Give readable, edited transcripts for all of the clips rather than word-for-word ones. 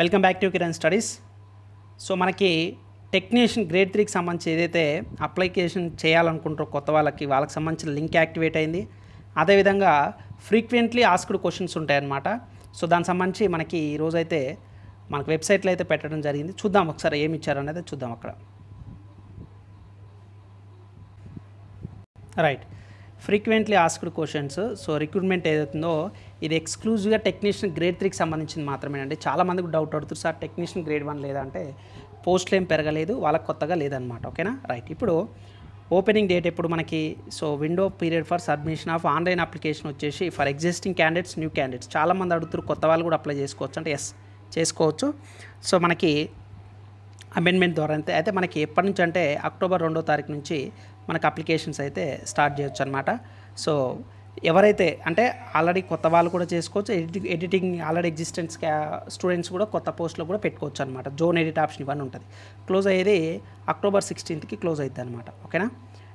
Welcome back to Kiran studies. So మనకి technician grade 3కి సంబంధించి ఏదైతే అప్లికేషన్ చేయాలనుకుంటారో కొత్త వాళ్ళకి సంబంధించిన లింక్ యాక్టివేట్ అయింది. అదేవిధంగా ఫ్రీక్వెంట్లీ ఆస్క్డ్ క్వశ్చన్స్ ఉంటాయన్నమాట. సో దానికి సంబంధించి మనకి ఈరోజైతే మనకు వెబ్సైట్లో అయితే పెట్టడం జరిగింది. చూద్దాం ఒకసారి ఏమి ఇచ్చారనేది చూద్దాం అక్కడ. Right, frequently asked questions. So recruitment ఏదైతుందో ఇది ఎక్స్క్లూజివ్గా టెక్నీషియన్ గ్రేడ్ 3కి సంబంధించింది మాత్రమేనండి. చాలామందికి డౌట్ అడుగుతారు, సార్ టెక్నీషియన్ గ్రేడ్ 1 లేదంటే పోస్టులు ఏం పెరగలేదు, వాళ్ళకి కొత్తగా లేదనమాట. ఓకేనా, రైట్. ఇప్పుడు ఓపెనింగ్ డేట్ ఎప్పుడు మనకి, so window period for submission of online application వచ్చేసి for existing candidates, new candidates. చాలామంది అడుగుతారు కొత్త వాళ్ళు కూడా అప్లై చేసుకోవచ్చు అంటే, ఎస్ చేసుకోవచ్చు. సో మనకి అమెండ్మెంట్ ద్వారా అయితే మనకి ఎప్పటి నుంచి అంటే అక్టోబర్ 2వ తారీఖు నుంచి మనకు అప్లికేషన్స్ అయితే స్టార్ట్ చేయొచ్చు అనమాట. సో ఎవరైతే అంటే ఆల్రెడీ కొత్త వాళ్ళు కూడా చేసుకోవచ్చు, ఎడిటింగ్ ఆల్రెడీ ఎగ్జిస్టెన్స్ స్టూడెంట్స్ కూడా కొత్త పోస్ట్లో కూడా పెట్టుకోవచ్చు అనమాట. జోన్ ఎడిట్ ఆప్షన్ ఇవన్నీ ఉంటుంది. క్లోజ్ అయ్యేది అక్టోబర్ 16కి క్లోజ్ అవుతుంది అనమాట. ఓకేనా,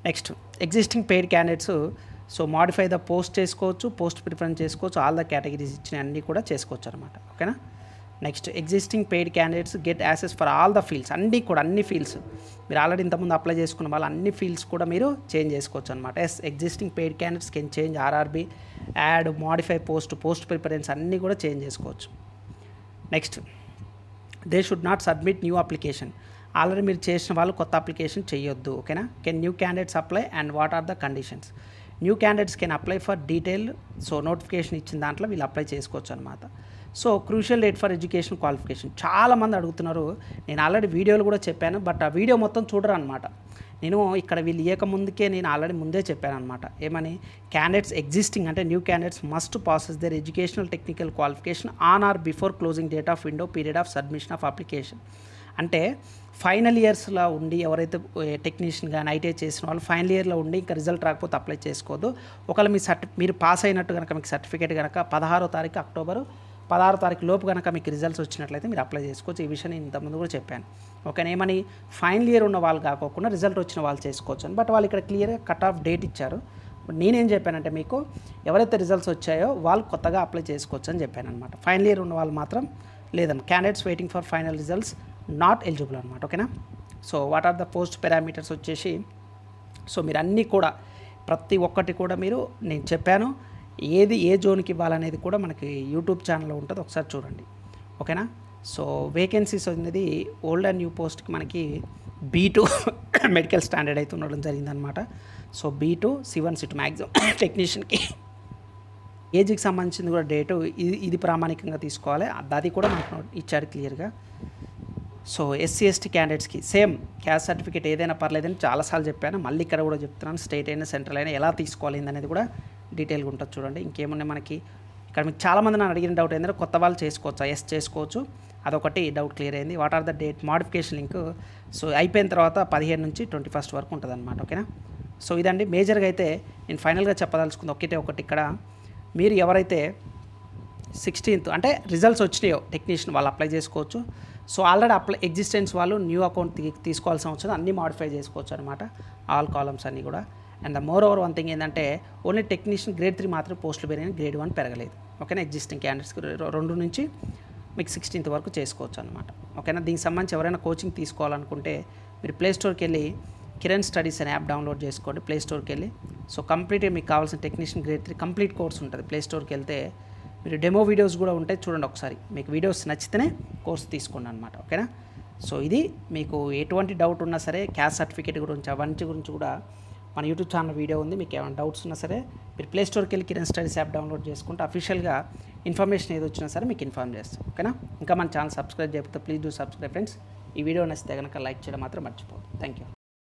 next existing paid candidates. So modify the post చేసుకోవచ్చు, పోస్ట్ ప్రిఫరెన్స్ చేసుకోవచ్చు, ఆల్ ద కేటగిరీస్ ఇచ్చిన అన్నీ కూడా చేసుకోవచ్చు అనమాట. ఓకేనా, నెక్స్ట్ ఎగ్జిస్టింగ్ పెయిడ్ క్యాండిడేట్స్ గెట్ యాక్సెస్ ఫర్ ఆల్ ద ఫీల్డ్స్. అన్ని ఫీల్డ్స్ మీరు ఆల్రెడీ ఇంతకుముందు అప్లై చేసుకున్న వాళ్ళు అన్ని ఫీల్డ్స్ కూడా మీరు చేంజ్ చేసుకోవచ్చు అనమాట. Yes, existing paid candidates can change RRB, add, modify post preference అన్నీ కూడా చేంజ్ చేసుకోవచ్చు. Next they should not submit new application. Already మీరు చేసిన వాళ్ళు కొత్త అప్లికేషన్ చేయొద్దు. ఓకేనా, can new candidates apply and what are the conditions. New candidates can apply for detail. So notification ఇచ్చిన దాంట్లో వీళ్ళు అప్లై చేసుకోవచ్చు అనమాట. So crucial date for education qualification. చాలామంది అడుగుతున్నారు, నేను ఆల్రెడీ వీడియోలు కూడా చెప్పాను, బట్ ఆ వీడియో మొత్తం చూడరు అనమాట. నేను ఇక్కడ వీళ్ళు ఇయ్యక ముందుకే నేను ఆల్రెడీ ముందే చెప్పాను అనమాట. ఏమని, క్యాండిడేట్స్ ఎగ్జిస్టింగ్ అంటే new candidates must passes their educational technical qualification on or before closing date of window period of submission of application. అంటే ఫైనల్ ఇయర్స్లో ఉండి ఎవరైతే టెక్నీషియన్గా ఐటీఐ చేసిన వాళ్ళు ఫైనల్ ఇయర్లో ఉండి ఇంకా రిజల్ట్ రాకపోతే అప్లై చేసుకోవద్దు. ఒకవేళ మీరు పాస్ అయినట్టు కనుక మీకు సర్టిఫికేట్ కనుక 16వ తారీఖు అక్టోబర్ 16వ తారీఖు లోపు కనుక మీకు రిజల్ట్స్ వచ్చినట్లయితే మీరు అప్లై చేసుకోవచ్చు. ఈ విషయం నేను ఇంతకుముందు కూడా చెప్పాను. ఓకేనా, ఏమని ఫైనల్ ఇయర్ ఉన్న వాళ్ళు కాకుండా రిజల్ట్ వచ్చిన వాళ్ళు చేసుకోవచ్చు అని. బట్ వాళ్ళు ఇక్కడ క్లియర్గా కట్ ఆఫ్ డేట్ ఇచ్చారు. నేనేం చెప్పానంటే మీకు ఎవరైతే రిజల్ట్స్ వచ్చాయో వాళ్ళు కొత్తగా అప్లై చేసుకోవచ్చు అని చెప్పాను అనమాట. ఫైనల్ ఇయర్ ఉన్న వాళ్ళు మాత్రం లేదన్న. Candidates waiting for final results not eligible అనమాట. ఓకేనా, so what are the post parameters వచ్చేసి, సో మీరు అన్నీ కూడా ప్రతి ఒక్కటి కూడా మీరు నేను చెప్పాను. ఏది ఏ జోన్కి ఇవ్వాలనేది కూడా మనకి యూట్యూబ్ ఛానల్లో ఉంటుంది, ఒకసారి చూడండి. ఓకేనా, సో వేకెన్సీస్ అనేది ఓల్డ్ అండ్ న్యూ పోస్ట్కి మనకి B2 మెడికల్ స్టాండర్డ్ అయితే ఉండడం జరిగిందనమాట. So B2 C1 C2 maximum టెక్నీషియన్కి. ఏజ్కి సంబంధించింది కూడా డేటు ఇది ప్రామాణికంగా తీసుకోవాలి, అది కూడా మనకు ఇచ్చారు క్లియర్గా. సో SC ST క్యాండిడేట్స్కి సేమ్ క్యాస్ట్ సర్టిఫికేట్ ఏదైనా పర్లేదని చాలాసార్లు చెప్పాను, మళ్ళీ ఇక్కడ కూడా చెప్తున్నాను. స్టేట్ అయినా సెంట్రల్ అయినా ఎలా తీసుకోవాలి అనేది కూడా డీటెయిల్గా ఉంటుంది చూడండి. ఇంకేమున్నాయి మనకి ఇక్కడ, మీకు చాలామంది నన్ను అడిగిన డౌట్ ఏంటంటే కొత్త వాళ్ళు చేసుకోవచ్చా? ఎస్ చేసుకోవచ్చు, అదొకటి డౌట్ క్లియర్ అయింది. What are the date modification link. So అయిపోయిన తర్వాత 15 నుంచి 21 వరకు ఉంటుంది అనమాట. ఓకేనా, సో ఇదండి మేజర్గా అయితే నేను ఫైనల్గా చెప్పదలుచుకుంది ఒకటి. ఇక్కడ మీరు ఎవరైతే 16th అంటే రిజల్ట్స్ వచ్చినాయో టెక్నీషియన్ వాళ్ళు అప్లై చేసుకోవచ్చు. సో ఆల్రెడీ ఎగ్జిస్టెన్స్ వాళ్ళు న్యూ అకౌంట్ తీసుకోవాల్సిన అవసరం అన్నీ మాడిఫై చేసుకోవచ్చు అనమాట, ఆల్ కాలమ్స్ అన్నీ కూడా. And the more over one thing ఏంటంటే ఓన్లీ టెక్నీషియన్ గ్రేడ్ 3 మాత్రం పోస్టులు పెరిగినాయి, గ్రేడ్ 1 పెరగలేదు. ఓకేనా, ఎగ్జిస్టింగ్ క్యాండిడేట్స్కి 2 నుంచి మీకు 16th వరకు చేసుకోవచ్చు అనమాట. ఓకేనా, దీనికి సంబంధించి ఎవరైనా కోచింగ్ తీసుకోవాలనుకుంటే మీరు ప్లే స్టోర్కి వెళ్ళి కిరణ్ స్టడీస్ అనే యాప్ డౌన్లోడ్ చేసుకోండి. ప్లే స్టోర్కి వెళ్ళి సో కంప్లీట్గా మీకు కావాల్సిన టెక్నీషియన్ గ్రేడ్ 3 కంప్లీట్ కోర్స్ ఉంటుంది. ప్లే స్టోర్కి వెళ్తే మీరు డెమో వీడియోస్ కూడా ఉంటాయి, చూడండి ఒకసారి. మీకు వీడియోస్ నచ్చితేనే కోర్స్ తీసుకోండి అనమాట. ఓకేనా, సో ఇది మీకు ఎటువంటి డౌట్ ఉన్నా సరే క్యాస్ట్ సర్టిఫికేట్ గురించి అవన్నీ గురించి కూడా మన యూట్యూబ్ ఛానల్ వీడియో ఉంది. మీకు ఏమైనా డౌట్స్ ఉన్నా సరే మీరు ప్లే స్టోర్కి వెళ్ళి కిరణ్ స్టడీస్ యాప్ డౌన్లోడ్ చేసుకుంటే అఫీషియల్గా ఇన్ఫర్మేషన్ ఏది వచ్చినా సరే మీకు ఇన్ఫార్మ్ చేస్తాం. ఓకేనా, ఇంకా మన ఛానల్ సబ్స్క్రైబ్ చేయకపోతే ప్లీజ్ డూ సబ్స్క్రైబ్ ఫ్రెండ్స్. ఈ వీడియో నచ్చితే కనుక లైక్ చేయడం మాత్రం మర్చిపోదు. Thank you.